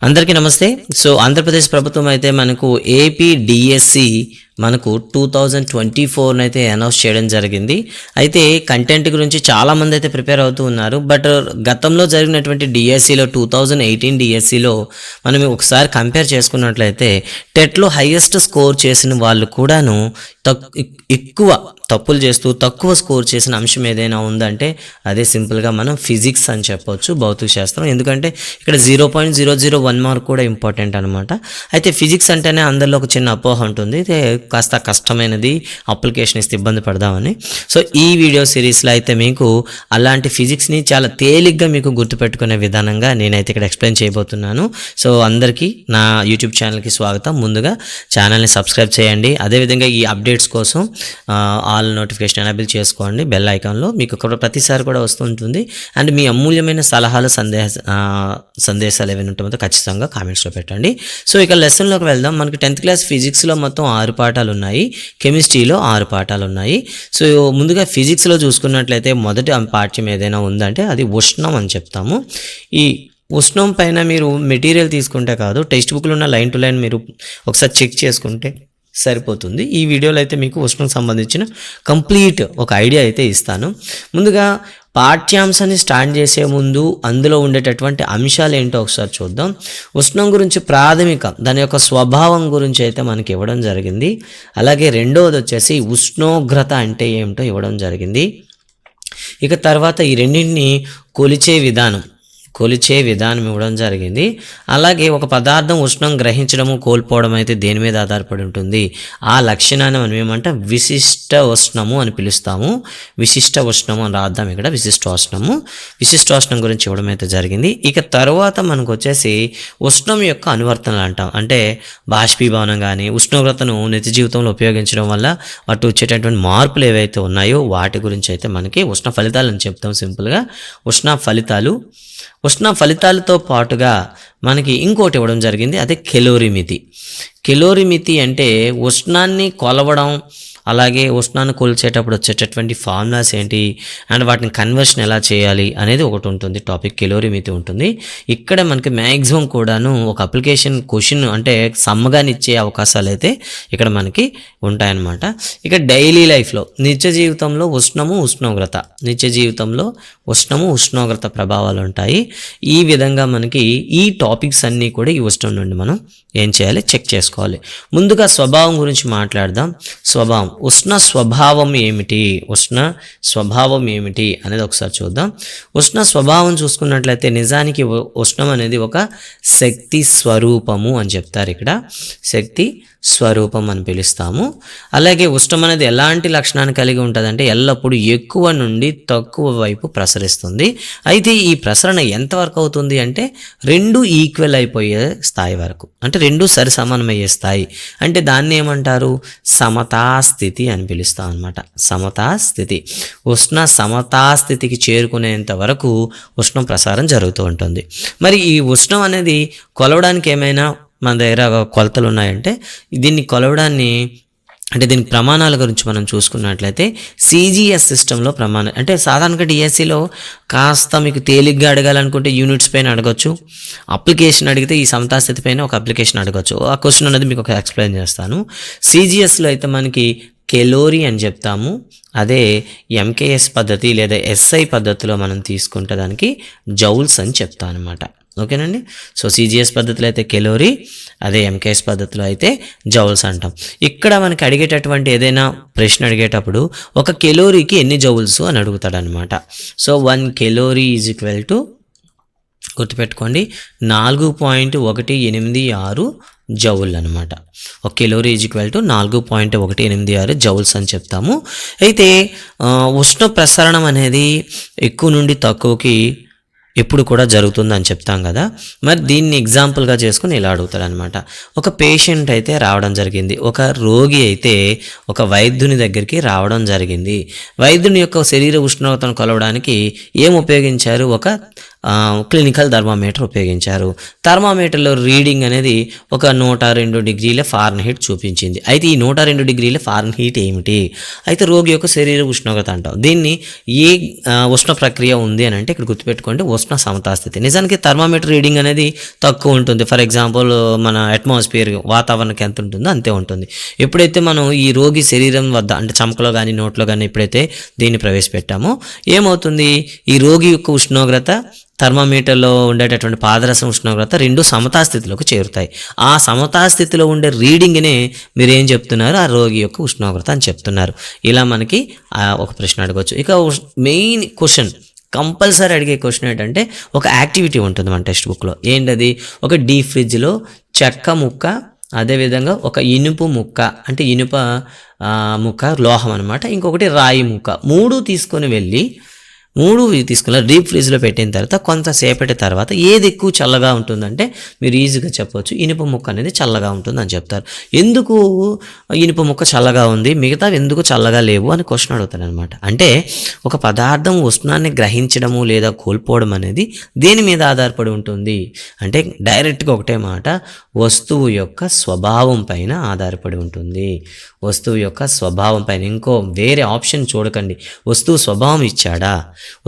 అందరికీ నమస్తే. సో ఆంధ్రప్రదేశ్ ప్రభుత్వం అయితే మనకు ఏపీ డిఎస్సి మనకు 2024 అయితే అనౌన్స్ చేయడం జరిగింది. అయితే కంటెంట్ గురించి చాలామంది అయితే ప్రిపేర్ అవుతూ ఉన్నారు. బట్ గతంలో జరిగినటువంటి డిఎస్సిలో 2018 డిఎస్సిలో మనం ఒకసారి కంపేర్ చేసుకున్నట్లయితే టెట్లో హైయెస్ట్ స్కోర్ చేసిన వాళ్ళు కూడాను ఎక్కువ తప్పులు చేస్తూ తక్కువ స్కోర్ చేసిన అంశం ఏదైనా ఉందంటే అదే సింపుల్గా మనం ఫిజిక్స్ అని చెప్పొచ్చు, భౌతిక శాస్త్రం. ఎందుకంటే ఇక్కడ 0.001 మార్క్ కూడా ఇంపార్టెంట్ అనమాట. అయితే ఫిజిక్స్ అంటేనే అందరిలో ఒక చిన్న అపోహ ఉంటుంది, అయితే కాస్త కష్టమైనది, అప్లికేషన్ ఇస్తే ఇబ్బంది పడదామని. సో ఈ వీడియో సిరీస్లో అయితే మీకు అలాంటి ఫిజిక్స్ని చాలా తేలిగ్గా మీకు గుర్తుపెట్టుకునే విధానంగా నేనైతే ఇక్కడ ఎక్స్ప్లెయిన్ చేయబోతున్నాను. సో అందరికీ నా యూట్యూబ్ ఛానల్కి స్వాగతం. ముందుగా ఛానల్ని సబ్స్క్రైబ్ చేయండి. అదేవిధంగా ఈ అప్డేట్స్ కోసం ఆల్ నోటిఫికేషన్ ఎనేబుల్ చేసుకోండి బెల్ ఐకాన్లో, మీకు ప్రతిసారి కూడా వస్తుంటుంది. అండ్ మీ అమూల్యమైన సలహాలు సందేశాలు ఏమైనా ఉంటుందో ఖచ్చితంగా కామెంట్స్లో పెట్టండి. సో ఇక లెసన్లోకి వెళ్దాం. మనకి 10th క్లాస్ ఫిజిక్స్లో మొత్తం 6 పాఠాలు ఉన్నాయి, కెమిస్ట్రీలో 6 పాఠాలు ఉన్నాయి. సో ముందుగా ఫిజిక్స్లో చూసుకున్నట్లయితే మొదటి పాఠ్యం ఏదైనా ఉందంటే అది ఉష్ణం అని చెప్తాము. ఈ ఉష్ణం పైన మీరు మెటీరియల్ తీసుకుంటే కాదు, టెక్స్ట్ బుక్లో ఉన్న లైన్ టు లైన్ మీరు ఒకసారి చెక్ చేసుకుంటే సరిపోతుంది. ఈ వీడియోలో అయితే మీకు ఉష్ణం సంబంధించిన కంప్లీట్ ఒక ఐడియా అయితే ఇస్తాను. ముందుగా పాఠ్యాంశాన్ని స్టార్ట్ చేసే ముందు అందులో ఉండేటటువంటి అంశాలు ఏంటో ఒకసారి చూద్దాం. ఉష్ణం గురించి ప్రాథమిక దాని యొక్క స్వభావం గురించి అయితే మనకి ఇవ్వడం జరిగింది. అలాగే రెండవది వచ్చేసి ఉష్ణోగ్రత అంటే ఏమిటో ఇవ్వడం జరిగింది. ఇక తర్వాత ఈ రెండింటిని కొలిచే విధానం ఇవ్వడం జరిగింది. అలాగే ఒక పదార్థం ఉష్ణం గ్రహించడము కోల్పోవడం అయితే దేని మీద ఆధారపడి ఉంటుంది, ఆ లక్షణాన్ని మనం ఏమంటే విశిష్ట ఉష్ణము అని పిలుస్తాము. విశిష్ట ఉష్ణము అని రాద్దాం ఇక్కడ, విశిష్టోష్ణం గురించి ఇవ్వడం అయితే జరిగింది. ఇక తర్వాత మనకు వచ్చేసి ఉష్ణం యొక్క అనువర్తనలు అంటాం. అంటే బాష్పీభవనం కానీ ఉష్ణోగ్రతను నిత్య జీవితంలో ఉపయోగించడం వల్ల వాటి వచ్చేటటువంటి మార్పులు ఏవైతే ఉన్నాయో వాటి గురించి అయితే మనకి ఉష్ణ ఫలితాలు అని చెప్తాం సింపుల్గా. ఉష్ణ ఫలితాలతో పాటుగా మనకి ఇంకోటి ఇవ్వడం జరిగింది, అదే కెలోరిమితి అంటే ఉష్ణాన్ని కొలవడం, అలాగే ఉష్ణాన్ని కొలిచేటప్పుడు వచ్చేటటువంటి ఫార్ములాస్ ఏంటి అండ్ వాటిని కన్వర్షన్ ఎలా చేయాలి అనేది ఒకటి ఉంటుంది, టాపిక్ కెలోరిమితి ఉంటుంది. ఇక్కడ మనకి మ్యాక్సిమం కూడాను ఒక అప్లికేషన్ క్వశ్చన్ అంటే సమ్మగానిచ్చే అవకాశాలు అయితే ఇక్కడ మనకి ఉంటాయన్నమాట. ఇక డైలీ లైఫ్లో నిత్య జీవితంలో ఉష్ణోగ్రత ప్రభావాలు ఉంటాయి. ఈ విధంగా మనకి ఈ టాపిక్స్ అన్నీ కూడా ఈ ఉష్ణం నుండి మనం ఏం చేయాలి, చెక్ చేసుకోవాలి. ముందుగా స్వభావం గురించి మాట్లాడదాం. ఉష్ణ స్వభావం ఏమిటి అనేది ఒకసారి చూద్దాం. ఉష్ణ స్వభావం చూసుకున్నట్లయితే నిజానికి ఉష్ణం అనేది ఒక శక్తి స్వరూపము అని చెప్తారు. ఇక్కడ శక్తి స్వరూపం అని పిలుస్తాము. అలాగే ఉష్ణం అనేది ఎలాంటి లక్షణాన్ని కలిగి ఉంటుందంటే ఎల్లప్పుడూ ఎక్కువ నుండి తక్కువ వైపు ప్రసరిస్తుంది. అయితే ఈ ప్రసరణ ఎంతవరకు అవుతుంది అంటే 2 ఈక్వల్ అయిపోయే స్థాయి వరకు, అంటే 2 సరి సమానమయ్యే స్థాయి, అంటే దాన్ని ఏమంటారు, సమతాస్థితి అని పిలుస్తాం అనమాట. సమతాస్థితి, ఉష్ణ సమతాస్థితికి చేరుకునేంత వరకు ఉష్ణం ప్రసారం జరుగుతూ ఉంటుంది. మరి ఈ ఉష్ణం అనేది కొలవడానికి ఏమైనా మన దగ్గర కొలతలు ఉన్నాయంటే దీన్ని కొలవడాన్ని అంటే దీని ప్రమాణాల గురించి మనం చూసుకున్నట్లయితే సిజిఎస్ సిస్టంలో అంటే సాధారణంగా డిఎస్సిలో కాస్త మీకు తేలిగ్గా అడగాలనుకుంటే యూనిట్స్ పైన అడగచ్చు, అప్లికేషన్ అడిగితే ఈ సమతాస్థితి పైన ఒక అప్లికేషన్ అడగచ్చు. ఆ క్వశ్చన్ అనేది మీకు ఒక ఎక్స్ప్లెయిన్ చేస్తాను. సిజిఎస్లో అయితే మనకి కెలోరీ అని చెప్తాము. అదే ఎంకేఎస్ పద్ధతి లేదా ఎస్ఐ పద్ధతిలో మనం తీసుకుంటే దానికి జౌల్స్ అని చెప్తాం అనమాట. ఓకేనండి. సో సిజిఎస్ పద్ధతిలో అయితే కెలోరీ, అదే ఎంకేఎస్ పద్ధతిలో అయితే జౌల్స్ అంటాం. ఇక్కడ మనకి అడిగేటటువంటి ఏదైనా ప్రశ్న అడిగేటప్పుడు ఒక కెలోరీకి ఎన్ని జౌల్స్ అని అడుగుతాడు అనమాట. So 1 calorie is equal to, గుర్తుపెట్టుకోండి, 4.186 జౌల్ అనమాట. ఒక calorie is equal to 4.186 joules అని చెప్తాము. అయితే ఉష్ణ ప్రసరణం అనేది ఎక్కువ నుండి తక్కువకి ఎప్పుడు కూడా జరుగుతుందని చెప్తాం కదా. మరి దీన్ని ఎగ్జాంపుల్గా చేసుకుని ఇలా అడుగుతాడు అనమాట. ఒక పేషెంట్ అయితే రావడం జరిగింది, ఒక రోగి అయితే ఒక వైద్యుని దగ్గరికి రావడం జరిగింది. వైద్యుని యొక్క శరీర ఉష్ణోగ్రతను కొలవడానికి ఏం ఉపయోగించారు, ఒక క్లినికల్ థర్మామీటర్ ఉపయోగించారు. థర్మామీటర్లో రీడింగ్ అనేది ఒక 102 డిగ్రీల ఫారెన్హీట్ చూపించింది. అయితే ఈ 102 డిగ్రీల ఫారెన్హీట్ ఏమిటి, అయితే రోగి యొక్క శరీర ఉష్ణోగ్రత అంటాం. దీన్ని ఏ ఉష్ణ ప్రక్రియ ఉంది అని అంటే ఇక్కడ గుర్తుపెట్టుకోండి, ఉష్ణ సమతాస్థితి. నిజానికి థర్మామీటర్ రీడింగ్ అనేది తక్కువ ఉంటుంది. ఫర్ ఎగ్జాంపుల్ మన అట్మాస్ఫియర్ వాతావరణానికి ఎంత ఉంటుందో అంతే ఉంటుంది. ఎప్పుడైతే మనం ఈ రోగి శరీరం వద్ద అంటే చమకలో కానీ నోట్లో కానీ ఎప్పుడైతే దీన్ని ప్రవేశపెట్టామో ఏమవుతుంది, ఈ రోగి యొక్క ఉష్ణోగ్రత థర్మామీటర్లో ఉండేటటువంటి పాదరసం ఉష్ణోగ్రత రెండు సమతాస్థితిలోకి చేరుతాయి. ఆ సమతాస్థితిలో ఉండే రీడింగ్నే మీరు ఏం చెప్తున్నారు, ఆ రోగి యొక్క ఉష్ణోగ్రత అని చెప్తున్నారు. ఇలా మనకి ఒక ప్రశ్న అడగవచ్చు. ఇక మెయిన్ క్వశ్చన్, కంపల్సరీ అడిగే క్వశ్చన్ ఏంటంటే ఒక యాక్టివిటీ ఉంటుంది మన టెక్స్ట్ బుక్లో. ఏంటది, ఒక డీప్ ఫ్రిడ్జ్లో చెక్క ముక్క, అదేవిధంగా ఒక ఇనుపు ముక్క అంటే ఇనుప ముక్క లోహం అనమాట, ఇంకొకటి రాయి ముక్క, మూడు తీసుకొని డీప్ ఫ్రిడ్జ్లో పెట్టిన తర్వాత కొంతసేపటి తర్వాత ఏది ఎక్కువ చల్లగా ఉంటుందంటే మీరు ఈజీగా చెప్పవచ్చు ఇనుప ముక్క అనేది చల్లగా ఉంటుంది అని చెప్తారు. ఎందుకు ఇనుప ముక్క చల్లగా ఉంది, మిగతా ఎందుకు చల్లగా లేవు అని క్వశ్చన్ అడుగుతారు అనమాట. అంటే ఒక పదార్థం ఉష్ణాన్ని గ్రహించడము లేదా కోల్పోవడం అనేది దేని మీద ఆధారపడి ఉంటుంది అంటే డైరెక్ట్గా ఒకటే మాట, వస్తువు యొక్క స్వభావం పైన ఆధారపడి ఉంటుంది. వస్తువు యొక్క స్వభావం పైన, ఇంకో వేరే ఆప్షన్ చూడకండి. వస్తువు స్వభావం ఇచ్చాడా,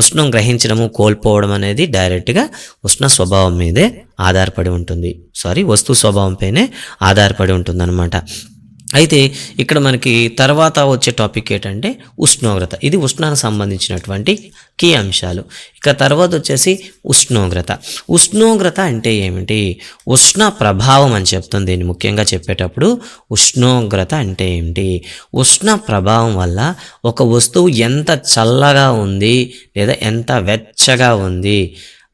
ఉష్ణం గ్రహించడము కోల్పోవడం అనేది డైరెక్ట్గా ఉష్ణ స్వభావం మీదే ఆధారపడి ఉంటుంది. వస్తువు స్వభావం పైనే ఆధారపడి ఉంటుంది అనమాట. అయితే ఇక్కడ మనకి తర్వాత వచ్చే టాపిక్ ఏంటంటే ఉష్ణోగ్రత. ఇది ఉష్ణానికి సంబంధించినటువంటి కీ అంశాలు. ఇక తర్వాత వచ్చేసి ఉష్ణోగ్రత అంటే ఏమిటి, ఉష్ణ ప్రభావం అని చెప్తుంది. దీన్ని ముఖ్యంగా చెప్పేటప్పుడు ఉష్ణోగ్రత అంటే ఏమిటి, ఉష్ణ ప్రభావం వల్ల ఒక వస్తువు ఎంత చల్లగా ఉంది లేదా ఎంత వెచ్చగా ఉంది,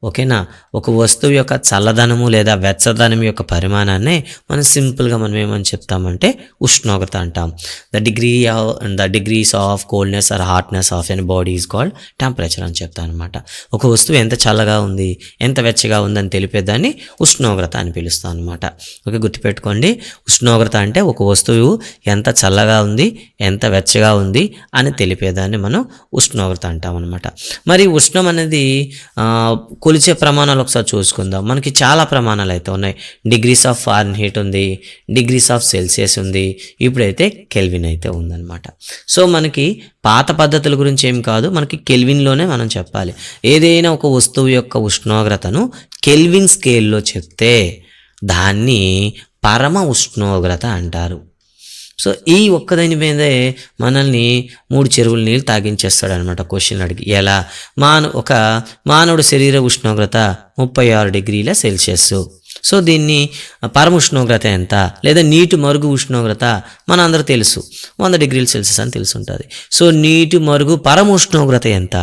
ఓకేనా, ఒక వస్తువు యొక్క చల్లదనము లేదా వెచ్చదనం యొక్క పరిమాణాన్ని మనం సింపుల్గా మనం ఏమని చెప్తామంటే ఉష్ణోగ్రత అంటాం. The degrees of coldness or hotness of an body is called temperature అని చెప్తాను అనమాట. ఒక వస్తువు ఎంత చల్లగా ఉంది ఎంత వెచ్చగా ఉందని తెలిపేదాన్ని ఉష్ణోగ్రత అని పిలుస్తాం అనమాట. ఓకే, గుర్తుపెట్టుకోండి, ఉష్ణోగ్రత అంటే ఒక వస్తువు ఎంత చల్లగా ఉంది ఎంత వెచ్చగా ఉంది అని తెలిపేదాన్ని మనం ఉష్ణోగ్రత అంటాం అనమాట. మరి ఉష్ణం అనేది కొలిచే ప్రమాణాలు ఒకసారి చూసుకుందాం. మనకి చాలా ప్రమాణాలు అయితే ఉన్నాయి. డిగ్రీస్ ఆఫ్ ఫారెన్హీట్ ఉంది, డిగ్రీస్ ఆఫ్ సెల్సియస్ ఉంది, ఇప్పుడైతే కెల్విన్ అయితే ఉందన్నమాట. సో మనకి పాత పద్ధతుల గురించి ఏం కాదు, మనకి కెల్విన్లోనే మనం చెప్పాలి. ఏదైనా ఒక వస్తువు యొక్క ఉష్ణోగ్రతను కెల్విన్ స్కేల్లో చెప్తే దాన్ని పరమ ఉష్ణోగ్రత అంటారు. సో ఈ ఒక్కదాని మీదే మనల్ని 3 చెరువుల నీళ్ళు తాగించేస్తాడు అనమాట క్వశ్చన్ అడిగి. ఎలా, ఒక మానవుడి శరీర ఉష్ణోగ్రత 36 డిగ్రీల సెల్సియస్. సో దీన్ని పరమ ఉష్ణోగ్రత ఎంత, లేదా నీటి మరుగు ఉష్ణోగ్రత మన అందరూ తెలుసు 100 డిగ్రీల సెల్సియస్ అని తెలిసి ఉంటుంది. సో నీటి మరుగు పరమ ఉష్ణోగ్రత ఎంత,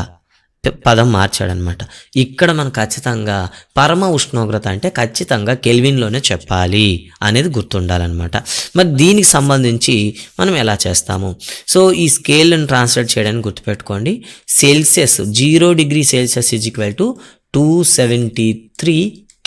పదం మార్చాడనమాట. ఇక్కడ మనం ఖచ్చితంగా పరమ ఉష్ణోగ్రత అంటే ఖచ్చితంగా కెల్విన్లోనే చెప్పాలి అనేది గుర్తుండాలన్నమాట. మరి దీనికి సంబంధించి మనం ఎలా చేస్తాము, సో ఈ స్కేల్ని ట్రాన్స్లేట్ చేయడానికి గుర్తుపెట్టుకోండి. Celsius 0 degree Celsius is equal to 273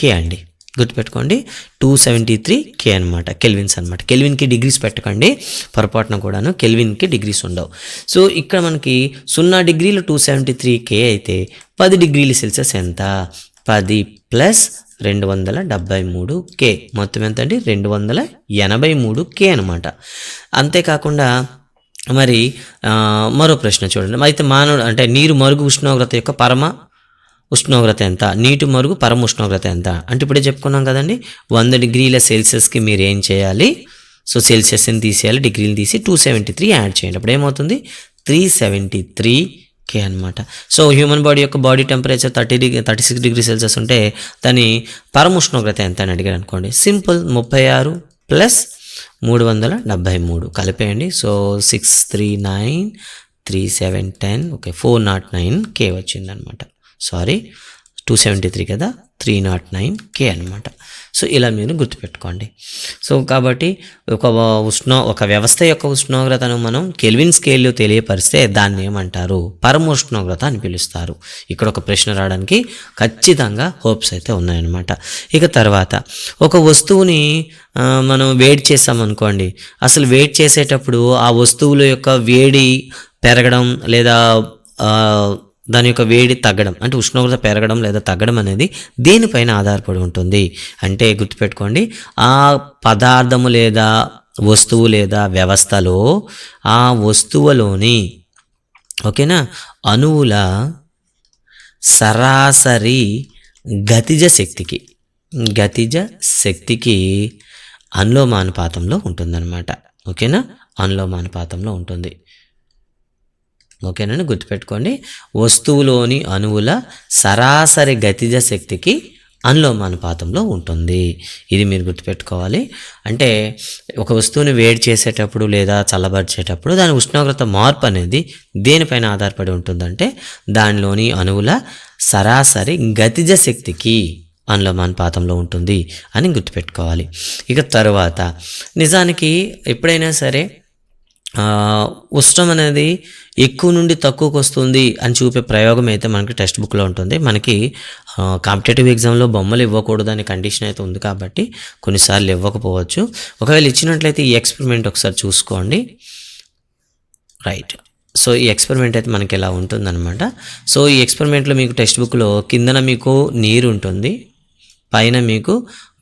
K అండి. గుర్తుపెట్టుకోండి, 273 K అనమాట, కెల్విన్స్ అనమాట. కెల్విన్కి డిగ్రీస్ పెట్టకండి పొరపాటున కూడాను, కెల్విన్కి డిగ్రీస్ ఉండవు. సో ఇక్కడ మనకి 0 డిగ్రీలు 273 K అయితే 10 డిగ్రీల సెల్సియస్ ఎంత, 10 + 273 K, మొత్తం ఎంత అండి 283 K అనమాట. అంతేకాకుండా మరి మరో ప్రశ్న చూడండి. అయితే మానవుడు అంటే నీరు మరుగు ఉష్ణోగ్రత యొక్క పరమ ఉష్ణోగ్రత ఎంత, నీటి మరుగు పరమ ఉష్ణోగ్రత ఎంత అంటే ఇప్పుడే చెప్పుకున్నాం కదండి. 100 డిగ్రీల సెల్సియస్కి మీరు ఏం చేయాలి, సో సెల్సియస్ని తీసేయాలి, డిగ్రీలు తీసి 273 యాడ్ చేయండి. అప్పుడు ఏమవుతుంది 373 K అనమాట. సో హ్యూమన్ బాడీ యొక్క బాడీ టెంపరేచర్ 36 డిగ్రీ సెల్సియస్ ఉంటే దాని పరమ ఉష్ణోగ్రత ఎంత అని అడిగారు అనుకోండి, సింపుల్ 36 + 373 కలిపేయండి. సో 639 3710 ఓకే 409 K వచ్చిందనమాట. 273 కదా, 309 K అనమాట. సో ఇలా మీరు గుర్తుపెట్టుకోండి. సో కాబట్టి ఒక వ్యవస్థ యొక్క ఉష్ణోగ్రతను మనం కెల్విన్ స్కేల్లో తెలియపరిస్తే దాన్ని ఏమంటారు, పరమ ఉష్ణోగ్రత అని పిలుస్తారు. ఇక్కడ ఒక ప్రశ్న రావడానికి ఖచ్చితంగా హోప్స్ అయితే ఉన్నాయన్నమాట. ఇక తర్వాత ఒక వస్తువుని మనం వేడి చేసామనుకోండి, అసలు వేడి చేసేటప్పుడు ఆ వస్తువుల యొక్క వేడి పెరగడం లేదా దాని యొక్క వేడి తగ్గడం అంటే ఉష్ణోగ్రత పెరగడం లేదా తగ్గడం అనేది దేనిపైన ఆధారపడి ఉంటుంది అంటే గుర్తుపెట్టుకోండి, ఆ పదార్థము లేదా వస్తువు లేదా వ్యవస్థలో ఆ వస్తువులోని ఓకేనా అణువుల సరాసరి గతిజ శక్తికి అనులోమానుపాతంలో ఉంటుందన్నమాట. ఓకేనా, అనులోమానుపాతంలో ఉంటుంది. ఓకేనండి, గుర్తుపెట్టుకోండి. వస్తువులోని అణువుల సరాసరి గతిజ శక్తికి అనులోమానుపాతంలో ఉంటుంది. ఇది మీరు గుర్తుపెట్టుకోవాలి. అంటే ఒక వస్తువుని వేడి చేసేటప్పుడు లేదా చల్లబరిచేటప్పుడు దాని ఉష్ణోగ్రత మార్పు అనేది దేనిపైన ఆధారపడి ఉంటుందంటే దానిలోని అణువుల సరాసరి గతిజ శక్తికి అనులోమానుపాతంలో ఉంటుంది అని గుర్తుపెట్టుకోవాలి. ఇక తర్వాత నిజానికి ఎప్పుడైనా సరే ఉష్ణం అనేది ఎక్కువ నుండి తక్కువకు వస్తుంది అని చూపే ప్రయోగం అయితే మనకి టెక్స్ట్ బుక్లో ఉంటుంది. మనకి కాంపిటేటివ్ ఎగ్జామ్లో బొమ్మలు ఇవ్వకూడదు అనే కండిషన్ అయితే ఉంది కాబట్టి కొన్నిసార్లు ఇవ్వకపోవచ్చు. ఒకవేళ ఇచ్చినట్లయితే ఈ ఎక్స్పెరిమెంట్ ఒకసారి చూసుకోండి. రైట్, సో ఈ ఎక్స్పెరిమెంట్ అయితే మనకి ఎలా ఉంటుందన్నమాట. సో ఈ ఎక్స్పెరిమెంట్లో మీకు టెక్స్ట్ బుక్లో కిందన మీకు నీరు ఉంటుంది, పైన మీకు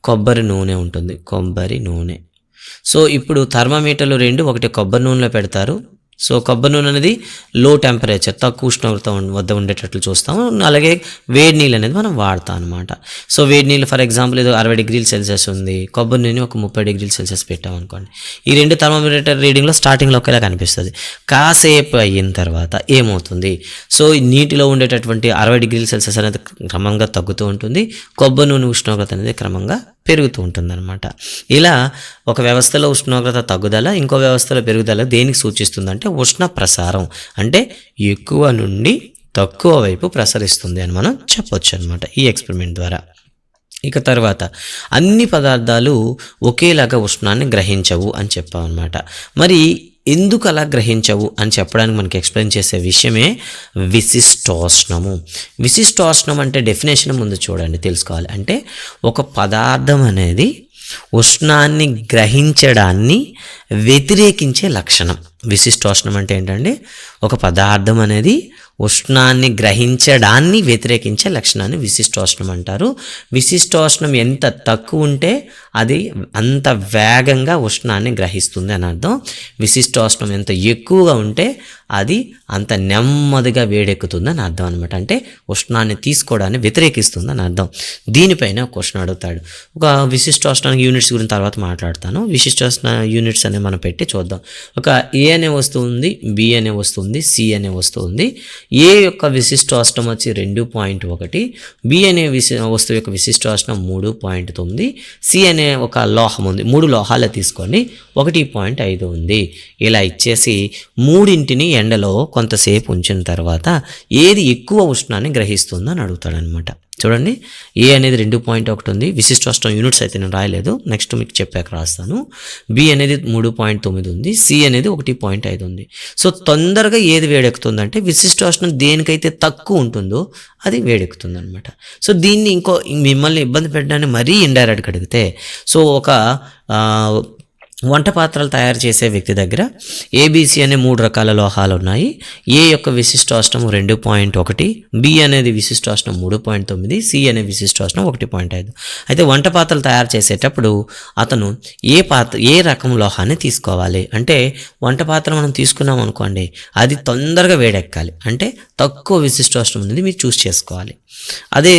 కొబ్బరి నూనె ఉంటుంది, కొబ్బరి నూనె. సో ఇప్పుడు థర్మామీటర్లు రెండు, ఒకటి కొబ్బరి నూనెలో పెడతారు. సో కొబ్బరి నూనె అనేది లో టెంపరేచర్, తక్కువ ఉష్ణోగ్రత వద్ద ఉండేటట్లు చూస్తాము. అలాగే వేడి నీళ్ళు అనేది మనం వాడతాం అనమాట. సో వేడి నీళ్ళు ఫర్ ఎగ్జాంపుల్ ఏదో 60 డిగ్రీల సెల్సియస్ ఉంది, కొబ్బరి నూనె ఒక 30 డిగ్రీల సెల్సియస్ పెట్టాం అనుకోండి. ఈ రెండు థర్మామీటర్ రీడింగ్లో స్టార్టింగ్లో ఒకేలా కనిపిస్తుంది. కాసేపు అయిన తర్వాత ఏమవుతుంది, సో నీటిలో ఉండేటటువంటి 60 డిగ్రీల సెల్సియస్ అనేది క్రమంగా తగ్గుతూ ఉంటుంది, కొబ్బరి నూనె ఉష్ణోగ్రత అనేది క్రమంగా పెరుగుతూ ఉంటుందన్నమాట. ఇలా ఒక వ్యవస్థలో ఉష్ణోగ్రత తగ్గుదల, ఇంకో వ్యవస్థలో పెరుగుదల దేనికి సూచిస్తుందంటే ఉష్ణ ప్రసారం, అంటే ఎక్కువ నుండి తక్కువ వైపు ప్రసరిస్తుంది అని మనం చెప్పొచ్చు అనమాట ఈ ఎక్స్పెరిమెంట్ ద్వారా. ఇక తర్వాత అన్ని పదార్థాలు ఒకేలాగా ఉష్ణాన్ని గ్రహించవు అని చెప్పామన్నమాట. మరి ఎందుకు అలా గ్రహించవు అని చెప్పడానికి మనకి ఎక్స్ప్లెయిన్ చేసే విషయమే విశిష్టోష్ణము. విశిష్టోష్ణం అంటే డెఫినేషన్ ముందు చూడండి, తెలుసుకోవాలి. అంటే ఒక పదార్థం అనేది ఉష్ణాన్ని గ్రహించడాన్ని వ్యతిరేకించే లక్షణం. విశిష్టోష్ణం అంటే ఏంటంటే ఒక పదార్థం అనేది ఉష్ణాన్ని గ్రహించడాన్ని వ్యతిరేకించే లక్షణాన్ని విశిష్టోష్ణం అంటారు. విశిష్టోష్ణం ఎంత తక్కువ ఉంటే అది అంత వేగంగా ఉష్ణాన్ని గ్రహిస్తుంది అని అర్థం. విశిష్టోష్ణం ఎంత ఎక్కువగా ఉంటే అది అంత నెమ్మదిగా వేడెక్కుతుంది అని అర్థం అనమాట. అంటే ఉష్ణాన్ని తీసుకోవడాన్ని వ్యతిరేకిస్తుంది అని అర్థం. దీనిపైన క్వశ్చన్ అడుగుతాడు. ఒక విశిష్టోష్ణానికి యూనిట్స్ గురించి తర్వాత మాట్లాడతాను. విశిష్టోష్ణ యూనిట్స్ అనేవి మనం పెట్టి చూద్దాం. ఒక ఏ అనే వస్తువు ఉంది, బి అనే వస్తువు ఉంది, సి అనే వస్తువు ఉంది. ఏ యొక్క విశిష్టోష్ణం వచ్చి 2.1, బి అనే వస్తువు యొక్క విశిష్టోష్ణం 3.9, సి అనే ఒక లోహం ఉంది, 3 లోహాలు తీసుకోండి, 1.5 ఉంది. ఇలా ఇచ్చేసి మూడింటిని ఎండలో కొంతసేపు ఉంచిన తర్వాత ఏది ఎక్కువ ఉష్ణాన్ని గ్రహిస్తుందని అడుగుతాడనమాట. చూడండి, ఏ అనేది 2.1 ఉంది, విశిష్టోష్ణం యూనిట్స్ అయితే నేను రాయలేదు, నెక్స్ట్ మీకు చెప్పాక రాస్తాను. బి అనేది 3.9 ఉంది, సి అనేది 1.5 ఉంది. సో తొందరగా ఏది వేడెక్కుతుందంటే విశిష్టోష్ణం దేనికైతే తక్కువ ఉంటుందో అది వేడెక్కుతుంది అనమాట. సో దీన్ని ఇంకో మిమ్మల్ని ఇబ్బంది పెట్టడాన్ని మరీ ఇండైరెక్ట్గా అడిగితే, సో ఒక వంట పాత్రలు తయారు చేసే వ్యక్తి దగ్గర ఏబిసి అనే 3 రకాల లోహాలు ఉన్నాయి. ఏ యొక్క విశిష్టోష్ణం 2.1, బి అనేది విశిష్టోష్ణం 3.9, సి అనే విశిష్టోష్ణం 1.5. అయితే వంట పాత్రలు తయారు చేసేటప్పుడు అతను ఏ రకం లోహాన్ని తీసుకోవాలి అంటే, వంట పాత్ర మనం తీసుకున్నాం అనుకోండి, అది తొందరగా వేడెక్కాలి, అంటే తక్కువ విశిష్టోష్ణం అనేది మీరు చూస్ చేసుకోవాలి. అదే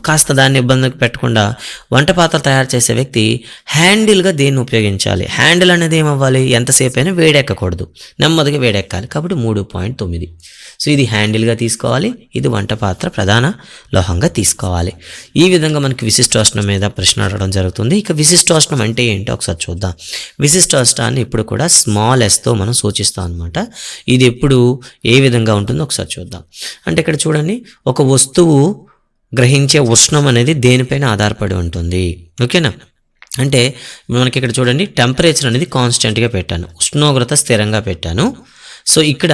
కాస్త దాన్ని ఇబ్బందికి పెట్టకుండా వంట పాత్ర తయారు చేసే వ్యక్తి హ్యాండిల్గా దేన్ని ఉపయోగించాలి. హ్యాండిల్ అనేది ఏమవ్వాలి, ఎంతసేపు అయినా వేడెక్కకూడదు, నెమ్మదిగా వేడెక్కాలి. కాబట్టి 3.9. సో ఇది హ్యాండిల్గా తీసుకోవాలి, ఇది వంట పాత్ర ప్రధాన లోహంగా తీసుకోవాలి. ఈ విధంగా మనకి విశిష్టోష్ణం మీద ప్రశ్న అడగడం జరుగుతుంది. ఇక విశిష్టోష్ణం అంటే ఏంటో ఒకసారి చూద్దాం. విశిష్టోష్ణాన్ని ఇప్పుడు కూడా స్మాల్ ఎస్తో మనం సూచిస్తాం అనమాట. ఇది ఎప్పుడు ఏ విధంగా ఉంటుందో ఒకసారి చూద్దాం. అంటే ఇక్కడ చూడండి, ఒక వస్తువు గ్రహించే ఉష్ణం అనేది దేనిపైన ఆధారపడి ఉంటుంది. ఓకేనా, అంటే మనకి ఇక్కడ చూడండి, టెంపరేచర్ అనేది కాన్స్టెంట్గా పెట్టాను, ఉష్ణోగ్రత స్థిరంగా పెట్టాను. సో ఇక్కడ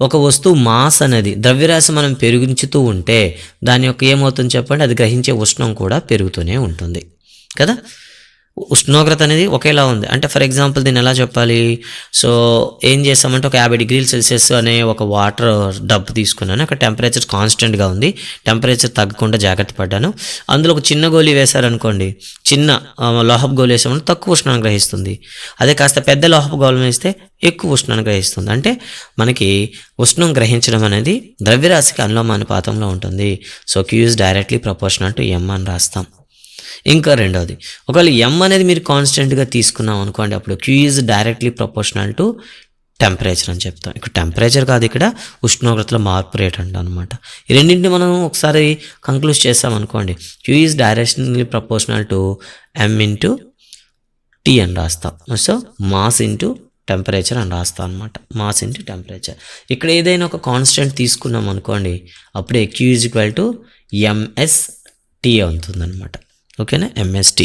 ఒక వస్తువు మాస్ అనేది ద్రవ్యరాశి మనం పెరుగుతూ ఉంటే దాని యొక్క ఏమవుతుంది చెప్పండి, అది గ్రహించే ఉష్ణం కూడా పెరుగుతూనే ఉంటుంది కదా. ఉష్ణోగ్రత అనేది ఒకేలా ఉంది. అంటే ఫర్ ఎగ్జాంపుల్ దీన్ని ఎలా చెప్పాలి? సో ఏం చేస్తామంటే ఒక 50 డిగ్రీల సెల్సియస్ అనే ఒక వాటర్ డబ్బు తీసుకున్నాను. అక్కడ టెంపరేచర్ కాన్స్టెంట్గా ఉంది, టెంపరేచర్ తగ్గకుండా జాగ్రత్త పడ్డాను. అందులో ఒక చిన్న గోళీ వేశారనుకోండి, చిన్న లోహపు గోళీ వేసామంటే తక్కువ ఉష్ణాన్ని గ్రహిస్తుంది. అదే కాస్త పెద్ద లోహపు గోళం వేస్తే ఎక్కువ ఉష్ణాన్ని గ్రహిస్తుంది. అంటే మనకి ఉష్ణం గ్రహించడం అనేది ద్రవ్యరాశికి అనులోమానుపాతంలో ఉంటుంది. So Q is directly proportional to M అని రాస్తాం. ఇంకా రెండవది, ఒకవేళ M అనేది మీరు కాన్స్టెంట్గా తీసుకున్నాం అనుకోండి, అప్పుడు Q is directly proportional to temperature అని చెప్తాం. ఇక్కడ టెంపరేచర్ కాదు, ఇక్కడ ఉష్ణోగ్రతలో మార్పు రేట్ అంట అనమాట. ఈ రెండింటిని మనం ఒకసారి కంక్లూడ్ చేస్తామనుకోండి, Q is directionally proportional to M into T అని రాస్తాం. సో మాస్ ఇంటూ టెంపరేచర్ అని రాస్తాం అనమాట. Mass into temperature. ఇక్కడ ఏదైనా ఒక కాన్స్టెంట్ తీసుకున్నాం అనుకోండి, అప్పుడే Q is equal to MST అవుతుందన్నమాట. ఓకేనా, MST.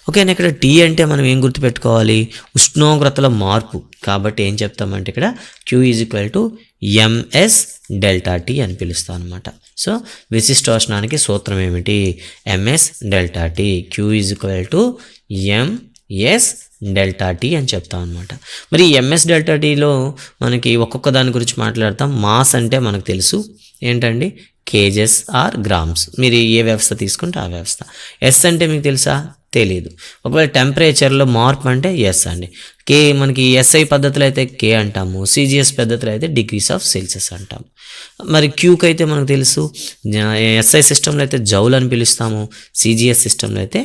ఓకేనా, ఇక్కడ T అంటే మనం ఏం గుర్తుపెట్టుకోవాలి? ఉష్ణోగ్రతల మార్పు. కాబట్టి ఏం చెప్తామంటే ఇక్కడ Q is equal to MS delta T అని పిలుస్తాం అనమాట. సో విశిష్టోష్ణానికి సూత్రం ఏమిటి? MS delta T. Q is equal to MS delta T అని చెప్తాం అనమాట. మరి MS డెల్టా Tలో మనకి ఒక్కొక్క దాని గురించి మాట్లాడతాం. మాస్ అంటే మనకు తెలుసు ఏంటండి, కేజెస్ ఆర్ గ్రామ్స్. మీరు ఏ వ్యవస్థ తీసుకుంటే ఆ వ్యవస్థ. ఎస్ అంటే మీకు తెలుసా? తెలీదు. ఒకవేళ టెంపరేచర్లో మార్పు అంటే ఎస్ అండి. కే మనకి SI పద్ధతిలో అయితే K అంటాము, CGS పద్ధతిలో అయితే డిగ్రీస్ ఆఫ్ సెల్సియస్ అంటాము. మరి Qకి అయితే మనకు తెలుసు, SI సిస్టంలో అయితే జౌల్ అని పిలుస్తాము, CGS సిస్టంలో అయితే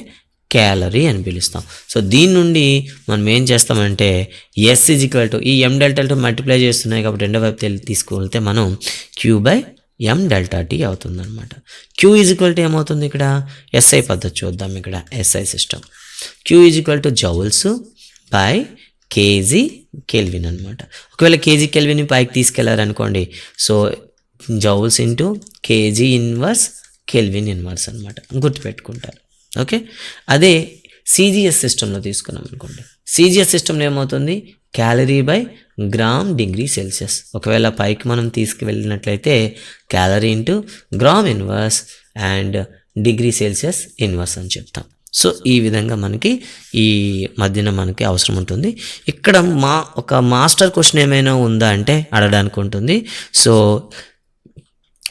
క్యాలరీ అని పిలుస్తాం. సో దీని నుండి మనం ఏం చేస్తామంటే S ఈజ్ ఈక్వల్ టు ఈ M డెల్టా T మల్టిప్లై చేస్తున్నాయి కాబట్టి రెండో వైపు తీసుకువెళ్తే మనం Q/M డెల్టా T అవుతుందన్నమాట. Q ఈజ్ ఈక్వల్ టు ఏమవుతుంది ఇక్కడ? SI పద్ధతి చూద్దాం. ఇక్కడ SI system Q is equal to joules by KG kelvin అనమాట. ఒకవేళ కేజీ కెల్విన్ పైకి తీసుకెళ్లారనుకోండి, so joules into KG inverse kelvin inverse అనమాట, గుర్తుపెట్టుకుంటారు. ఓకే, అదే CGS సిస్టంలో తీసుకున్నాం అనుకోండి, CGS సిస్టంలో ఏమవుతుంది? Calorie by gram degree Celsius. ఒకవేళ పైకి మనం తీసుకువెళ్ళినట్లయితే calorie into gram inverse and degree Celsius inverse అని చెప్తాం. సో ఈ విధంగా మనకి ఈ మధ్యన మనకి అవసరం ఉంటుంది. ఇక్కడ ఒక మాస్టర్ క్వశ్చన్ ఏమైనా ఉందా అంటే అడగడానికి ఉంటుంది. సో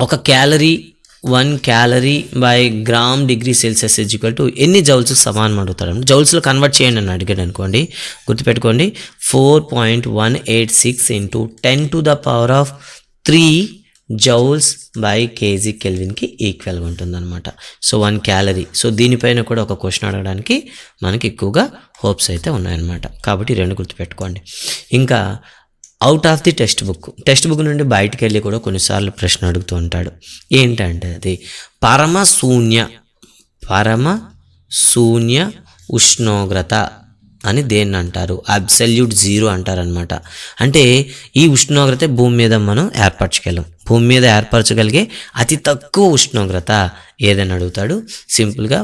ఒక calorie 1 calorie by gram degree Celsius is equal to ఎన్ని జౌల్స్ సమానం అడుగుతాడు. జౌల్స్లో కన్వర్ట్ చేయండి అని అడిగాడు అనుకోండి, గుర్తుపెట్టుకోండి 4.186 ఇంటూ 10⁻³ జౌల్స్ బై కేజీ కెల్విన్కి ఈక్వల్గా ఉంటుందన్నమాట. So 1 calorie. సో దీనిపైన కూడా ఒక క్వశ్చన్ అడగడానికి మనకి ఎక్కువగా హోప్స్ అయితే ఉన్నాయన్నమాట. కాబట్టి 2 గుర్తుపెట్టుకోండి. ఇంకా out of the text book నుండి బయటికి వెళ్ళి కూడా కొన్నిసార్లు ప్రశ్న అడుగుతూ ఉంటాడు. ఏంటంటే అది పరమ శూన్య ఉష్ణోగ్రత అని దేన్ని అంటారు? అబ్సల్యూట్ జీరో అంటారనమాట. అంటే ఈ ఉష్ణోగ్రత భూమి మీద మనం ఏర్పరచగలం. భూమి మీద ఏర్పరచగలిగే అతి తక్కువ ఉష్ణోగ్రత ఏదని అడుగుతాడు. సింపుల్గా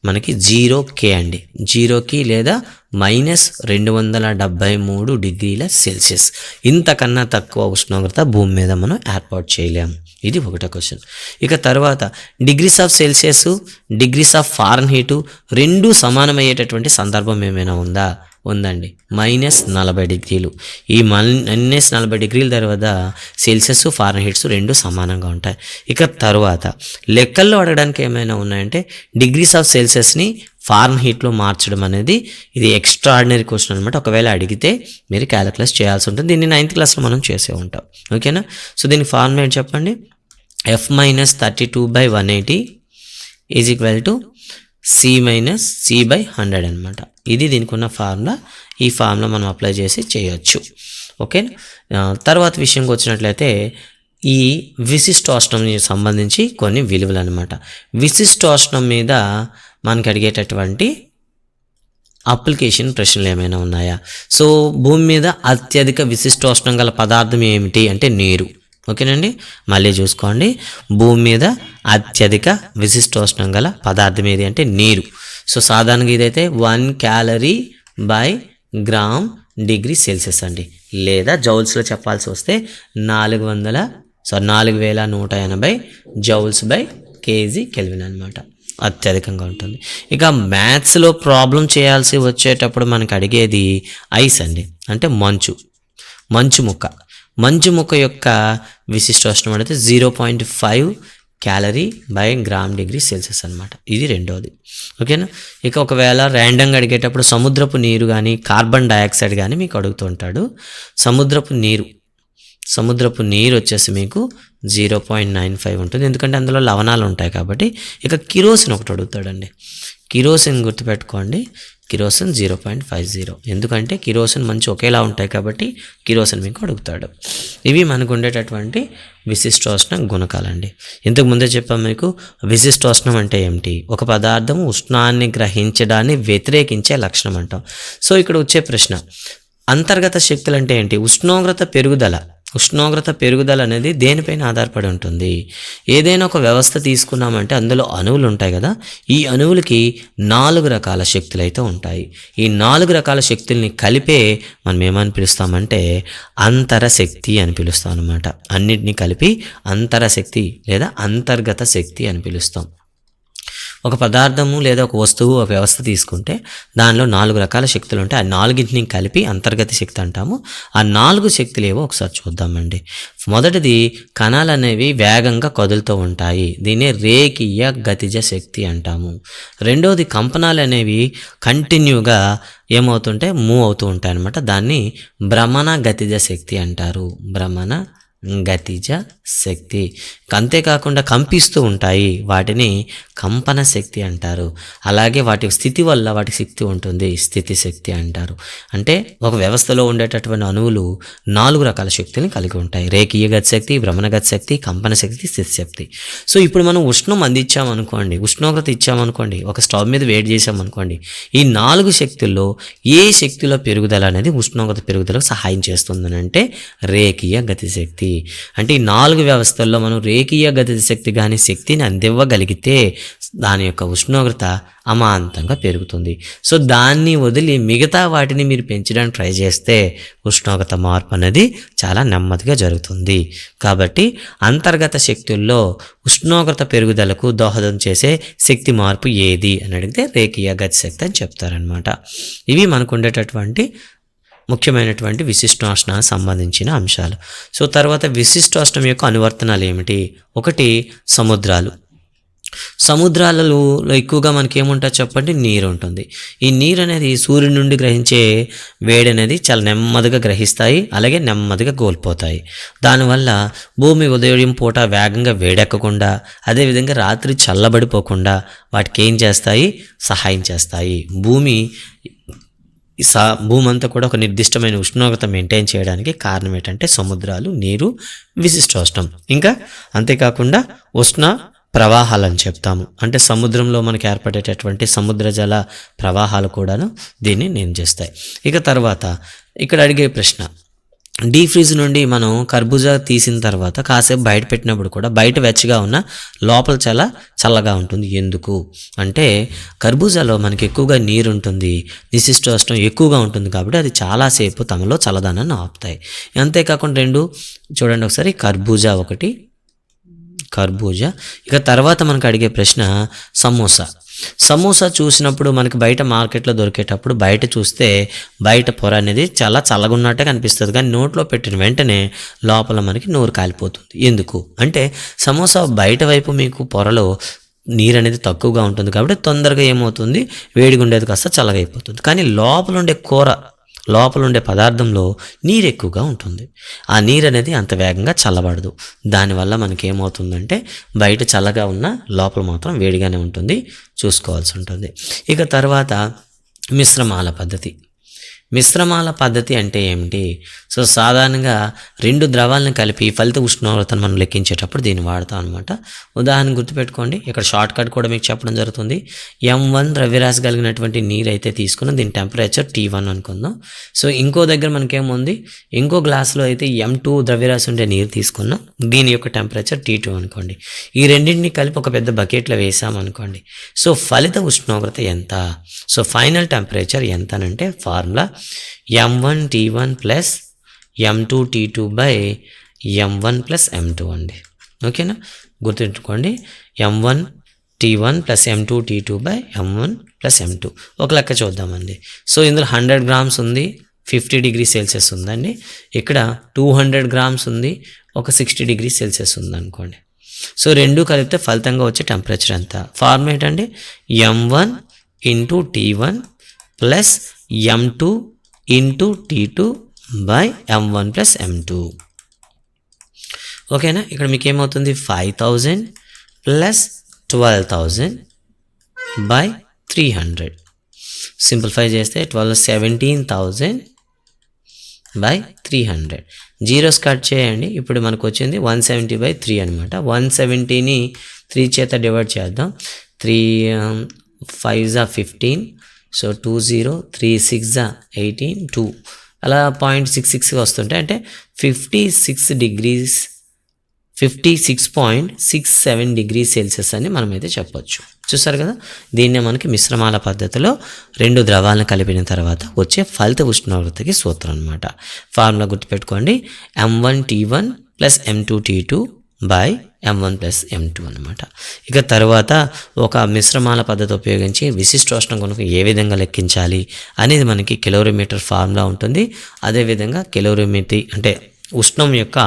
మనకి 0K అండి. 0K లేదా -273 డిగ్రీల సెల్సియస్. ఇంతకన్నా తక్కువ ఉష్ణోగ్రత భూమి మీద మనం ఏర్పాటు చేయలేము. ఇది ఒకటో క్వశ్చన్. ఇక తర్వాత degrees of Celsius, degrees of Fahrenheit రెండూ సమానమయ్యేటటువంటి సందర్భం ఏమైనా ఉందా? ఉందండి. -40 డిగ్రీలు. ఈ -40 డిగ్రీల తర్వాత సెల్సియస్ ఫారెన్హీట్స్ రెండు సమానంగా ఉంటాయి. ఇక తర్వాత లెక్కల్లో అడగడానికి ఏమైనా ఉన్నాయంటే డిగ్రీస్ ఆఫ్ సెల్సియస్ని ఫారెన్హీట్లో మార్చడం అనేది ఇది ఎక్స్ట్రాడినరీ క్వశ్చన్ అనమాట. ఒకవేళ అడిగితే మీరు క్యాలిక్యులస్ చేయాల్సి ఉంటుంది. దీన్ని 9th క్లాస్లో మనం చేసే ఉంటాం. ఓకేనా? సో దీని ఫార్ములా ఏంటి చెప్పండి? F-32/180 is equal to C/100 అనమాట. ఇది దీనికి ఉన్న ఫార్ములా. ఈ ఫార్ములా మనం అప్లై చేసి చేయొచ్చు. ఓకే, తర్వాత విషయంకి వచ్చినట్లయితే ఈ విశిష్టోష్ణంకి సంబంధించి కొన్ని విలువలు అనమాట. విశిష్టోష్ణం మీద మనకి అడిగేటటువంటి అప్లికేషన్ ప్రశ్నలు ఏమైనా ఉన్నాయా? సో భూమి మీద అత్యధిక విశిష్టోష్ణం గల పదార్థం ఏమిటి అంటే నీరు. ఓకేనండి, మళ్ళీ చూసుకోండి. భూమి మీద అత్యధిక విశిష్టోష్ణం గల పదార్థం ఏది అంటే నీరు. సో సాధారణంగా ఇదైతే 1 calorie by gram degree Celsius అండి. లేదా జౌల్స్లో చెప్పాల్సి వస్తే 4180 జౌల్స్ బై కేజీ కెల్విన్ అనమాట. అత్యధికంగా ఉంటుంది. ఇక మ్యాథ్స్లో ప్రాబ్లం చేయాల్సి వచ్చేటప్పుడు మనకు అడిగేది ఐస్ అండి, అంటే మంచు ముక్క యొక్క విశిష్టోష్ణం అనేది 0.5 calorie by gram degree Celsius అనమాట. ఇది రెండోది. ఓకేనా. ఇక ఒకవేళ ర్యాండమ్గా అడిగేటప్పుడు సముద్రపు నీరు కానీ కార్బన్ డయాక్సైడ్ కానీ మీకు అడుగుతుంటాడు. సముద్రపు నీరు వచ్చేసి మీకు 0.95 ఉంటుంది, ఎందుకంటే అందులో లవణాలు ఉంటాయి కాబట్టి. ఇక కిరోసిన్ ఒకటి అడుగుతాడండి. కిరోసిన్ గుర్తుపెట్టుకోండి, కిరోసిన్ 0.50, ఎందుకంటే కిరోసిన్ మంచి ఒకేలా ఉంటాయి కాబట్టి కిరోసిన్ మీకు అడుగుతాడు. ఇవి మనకు ఉండేటటువంటి విశిష్టోష్ణ గుణకాలండి. ఇంతకు ముందే చెప్పాం మీకు విశిష్టోష్ణం అంటే ఏమిటి, ఒక పదార్థం ఉష్ణాన్ని గ్రహించడాన్ని వ్యతిరేకించే లక్షణం అంటాం. సో ఇక్కడ వచ్చే ప్రశ్న, అంతర్గత శక్తులు అంటే ఏంటి? ఉష్ణోగ్రత పెరుగుదల అనేది దేనిపైన ఆధారపడి ఉంటుంది? ఏదైనా ఒక వ్యవస్థ తీసుకున్నామంటే అందులో అణువులు ఉంటాయి కదా, ఈ అణువులకి 4 రకాల శక్తులు అయితే ఉంటాయి. ఈ 4 రకాల శక్తుల్ని కలిపే మనం ఏమని పిలుస్తామంటే అంతరశక్తి అని పిలుస్తాం అనమాట. అన్నిటినీ కలిపి అంతరశక్తి లేదా అంతర్గత శక్తి అని పిలుస్తాం. ఒక పదార్థము లేదా ఒక వస్తువు, ఒక వ్యవస్థ తీసుకుంటే దానిలో 4 రకాల శక్తులు ఉంటాయి. ఆ 4ని కలిపి అంతర్గత శక్తి అంటాము. ఆ 4 శక్తులు ఏవో ఒకసారి చూద్దామండి. మొదటిది, కణాలు అనేవి వేగంగా కదులుతూ ఉంటాయి, దీన్ని రేఖీయ గతిజ శక్తి అంటాము. రెండోది, కంపనాలు అనేవి కంటిన్యూగా ఏమవుతుంటే మూవ్ అవుతూ ఉంటాయి అన్నమాట, దాన్ని భ్రమణ గతిజ శక్తి అంటారు. భ్రమణ గతిజ శక్తి. అంతేకాకుండా కంపిస్తూ ఉంటాయి, వాటిని కంపన శక్తి అంటారు. అలాగే వాటి స్థితి వల్ల వాటి శక్తి ఉంటుంది, స్థితి శక్తి అంటారు. అంటే ఒక వ్యవస్థలో ఉండేటటువంటి అణువులు 4 రకాల శక్తులను కలిగి ఉంటాయి: రేఖీయ గతి శక్తి, భ్రమణ గతి శక్తి, కంపన శక్తి, స్థితి శక్తి. సో ఇప్పుడు మనం ఉష్ణం అందించామనుకోండి, ఉష్ణోగ్రత ఇచ్చామనుకోండి, ఒక స్టవ్ మీద వేడి చేసామనుకోండి, ఈ 4 శక్తుల్లో ఏ శక్తిలో పెరుగుదల అనేది ఉష్ణోగ్రత పెరుగుదలకు సహాయం చేస్తుందని అంటే రేఖీయ గతి శక్తి. అంటే ఈ 4 వ్యవస్థల్లో మనం రేఖీయ గతిజ శక్తి కానీ శక్తిని అందివ్వగలిగితే దాని యొక్క ఉష్ణోగ్రత అమాంతంగా పెరుగుతుంది. సో దాన్ని వదిలి మిగతా వాటిని మీరు పెంచడానికి ట్రై చేస్తే ఉష్ణోగ్రత మార్పు అనేది చాలా నెమ్మదిగా జరుగుతుంది. కాబట్టి అంతర్గత శక్తుల్లో ఉష్ణోగ్రత పెరుగుదలకు దోహదం చేసే శక్తి మార్పు ఏది అని అడిగితే రేఖీయ గతి శక్తి అని చెప్తారనమాట. ఇవి మనకు ఉండేటటువంటి ముఖ్యమైనటువంటి విశిష్టోష్ణానికి సంబంధించిన అంశాలు. సో తర్వాత విశిష్టోష్ణం యొక్క అనువర్తనాలు ఏమిటి? ఒకటి, సముద్రాలలో ఎక్కువగా మనకి ఏముంటుంది చెప్పండి? నీరు ఉంటుంది. ఈ నీరు అనేది సూర్యుడి నుండి గ్రహించే వేడి అనేది చాలా నెమ్మదిగా గ్రహిస్తాయి, అలాగే నెమ్మదిగా కోల్పోతాయి. దానివల్ల భూమి ఉదయం పూట వేగంగా వేడెక్కకుండా, అదేవిధంగా రాత్రి చల్లబడిపోకుండా వాటికి ఏం చేస్తాయి? సహాయం చేస్తాయి. భూమి అంతా కూడా ఒక నిర్దిష్టమైన ఉష్ణోగ్రత మెయింటైన్ చేయడానికి కారణం ఏంటంటే సముద్రాలు, నీరు, విశిష్టోష్ణం. ఇంకా అంతేకాకుండా ఉష్ణ ప్రవాహాలని చెప్తాము, అంటే సముద్రంలో మనకి ఏర్పడేటటువంటి సముద్ర జల ప్రవాహాలు కూడాను దీన్ని నియంత్రిస్తాయి. ఇక తర్వాత ఇక్కడ అడిగే ప్రశ్న, డీ ఫ్రీజ్ నుండి మనం కర్బూజా తీసిన తర్వాత కాసేపు బయట పెట్టినప్పుడు కూడా బయట వెచ్చగా ఉన్న లోపల చాలా చల్లగా ఉంటుంది. ఎందుకు అంటే కర్బూజాలో మనకి ఎక్కువగా నీరు ఉంటుంది, విశిష్టోష్ణం ఎక్కువగా ఉంటుంది కాబట్టి అది చాలాసేపు తమలో చల్లదనాన్ని ఆపుతాయి. అంతేకాకుండా రెండు చూడండి ఒకసారి, కర్బూజా. ఇక తర్వాత మనకు అడిగే ప్రశ్న సమోసా చూసినప్పుడు మనకి బయట మార్కెట్లో దొరికేటప్పుడు బయట చూస్తే బయట పొర అనేది చాలా చల్లగా ఉన్నట్టే కనిపిస్తుంది, కానీ నోట్లో పెట్టిన వెంటనే లోపల మనకి నోరు కాలిపోతుంది. ఎందుకు అంటే సమోసా బయట వైపు మీకు పొరలో నీరు అనేది తక్కువగా ఉంటుంది కాబట్టి తొందరగా ఏమవుతుంది, వేడిగా ఉండేది కాస్త చల్లగా అయిపోతుంది. కానీ లోపల ఉండే పదార్థంలో నీరు ఎక్కువగా ఉంటుంది, ఆ నీరు అనేది అంత వేగంగా చల్లబడదు. దానివల్ల మనకి ఏమవుతుందంటే బయట చల్లగా ఉన్న లోపల మాత్రం వేడిగానే ఉంటుంది, చూసుకోవాల్సి ఉంటుంది. ఇక తర్వాత మిశ్రమాల పద్ధతి అంటే ఏమిటి? సో సాధారణంగా 2 ద్రవాలను కలిపి ఫలిత ఉష్ణోగ్రతను మనం లెక్కించేటప్పుడు దీన్ని వాడతాం అనమాట. ఉదాహరణ గుర్తుపెట్టుకోండి, ఇక్కడ షార్ట్ కట్ కూడా మీకు చెప్పడం జరుగుతుంది. M1 ద్రవ్యరాశి కలిగినటువంటి నీరు అయితే తీసుకున్నాం, దీని టెంపరేచర్ T1 అనుకుందాం. సో ఇంకో దగ్గర మనకేముంది, ఇంకో గ్లాసులో అయితే M2 ద్రవ్యరాశి ఉండే నీరు తీసుకున్నాం, దీని యొక్క టెంపరేచర్ T2 అనుకోండి. ఈ రెండింటిని కలిపి ఒక పెద్ద బకెట్లో వేసామనుకోండి. సో ఫలిత ఉష్ణోగ్రత ఎంత? సో ఫైనల్ టెంపరేచర్ ఎంత అంటే formula M1 T1 plus M2 T2 by M1 plus M2 అండి. ఓకేనా, గుర్తుంచుకోండి. M1 T1 plus M2 T2 by M1 plus M2. ఒక లెక్క చూద్దామండి. సో ఇందులో 100 గ్రామ్స్ ఉంది, 50 డిగ్రీ సెల్సియస్ ఉందండి. ఇక్కడ 200 గ్రామ్స్ ఉంది, ఒక 60 డిగ్రీ సెల్సియస్ ఉందనుకోండి. సో రెండు కలిపితే ఫలితంగా వచ్చే టెంపరేచర్ ఎంత? ఫార్ములా ఏంటండి? M1 into T1 plus M2 into T2 by M1 plus M2. ఓకేనా? ఇక్కడ మీకు ఏమవుతుంది? 5000 ప్లస్ 12,000 బై 300. సింప్లిఫై చేస్తే 17,000 బై 300. జీరోస్ కట్ చేయండి. ఇప్పుడు మనకు వచ్చింది 170/3 అనమాట. 170ని 3 చేత డివైడ్ చేద్దాం. 3 5 15, సో 20, 3 6 18, 2 అలా 0.66 వస్తుంటాయి. అంటే 56.67 డిగ్రీ సెల్సియస్ అని మనమైతే చెప్పొచ్చు. చూసారు కదా, దీన్నే మనకి మిశ్రమాల పద్ధతిలో రెండు ద్రవాలను కలిపిన తర్వాత వచ్చే ఫలిత ఉష్ణోగ్రతకి సూత్రం అనమాట. ఫార్ములా గుర్తుపెట్టుకోండి, M1 T1 plus M2 T2 by M1 plus M2 అనమాట. ఇక తర్వాత ఒక మిశ్రమాల పద్ధతి ఉపయోగించి విశిష్టోష్ణోగ్రతను ఏ విధంగా లెక్కించాలి అనేది మనకి కెలోరీమీటర్ ఫార్ములా ఉంటుంది. అదేవిధంగా కెలోరీమీటర్ అంటే ఉష్ణం యొక్క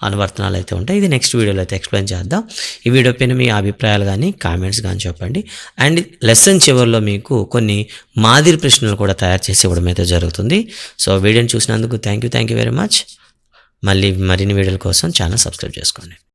అనువర్తనాలు అయితే ఉంటాయి. ఇది నెక్స్ట్ వీడియోలో అయితే ఎక్స్ప్లెయిన్ చేద్దాం. ఈ వీడియో పైన మీ అభిప్రాయాలు కానీ కామెంట్స్ కానీ చెప్పండి. అండ్ లెసన్ చివరిలో మీకు కొన్ని మాదిరి ప్రశ్నలు కూడా తయారు చేసి ఇవ్వడం అయితే జరుగుతుంది. సో వీడియోని చూసినందుకు థ్యాంక్ యూ వెరీ మచ్. మళ్ళీ మరిన్ని వీడియోల కోసం ఛానల్ సబ్స్క్రైబ్ చేసుకోండి.